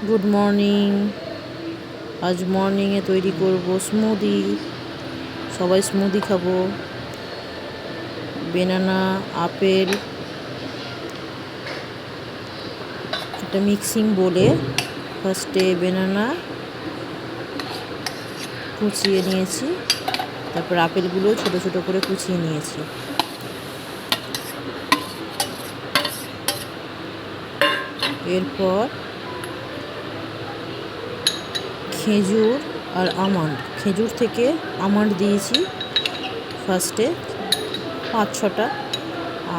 Good morning. আজ মর্নিংয়ে তৈরি করব স্মুদি। সবাই স্মুদি খাবো। বেনানা, আপেল, একটা মিক্সিং বলে ফার্স্টে বেনানা কুচিয়ে নিয়েছি, তারপর আপেলগুলো ছোট ছোট করে কুচিয়ে নিয়েছি। এরপর খেজুর আর আমন্ড, খেজুর থেকে আমন্ড দিয়েছি ফার্স্টে 5-6টা,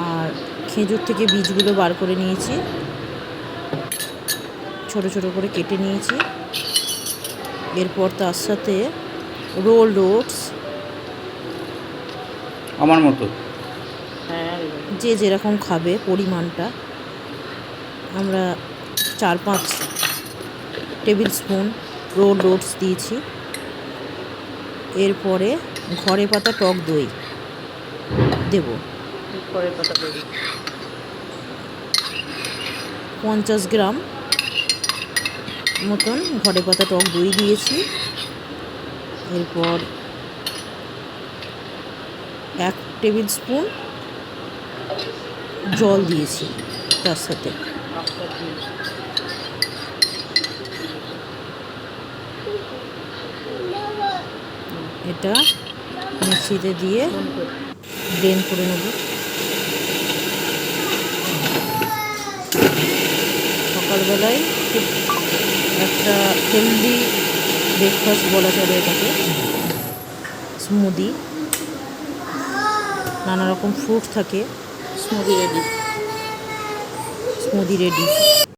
আর খেজুর থেকে বীজগুলো বার করে নিয়েছি, ছোট ছোট করে কেটে নিয়েছি। এরপর তার সাথে রোলড ওটস, আমার মতো যে যেরকম খাবে পরিমাণটা, আমরা 4-5 টেবিল স্পুন রোলড ওটস দিয়েছি। এরপরে ঘরে পাতা টক দই দেব, 50 গ্রাম মতন ঘরে পাতা টক দই দিয়েছি। এরপর 1 টেবিল স্পুন জল দিয়েছি তার সাথে। এটা মিক্সিতে দিয়ে ব্লেন্ড করে নেব। সকালবেলায় খুব একটা হেলদি ব্রেকফাস্ট বলা চলে এটাকে, স্মুদি। নানা রকম ফ্রুট থাকে, স্মুদি রেডি।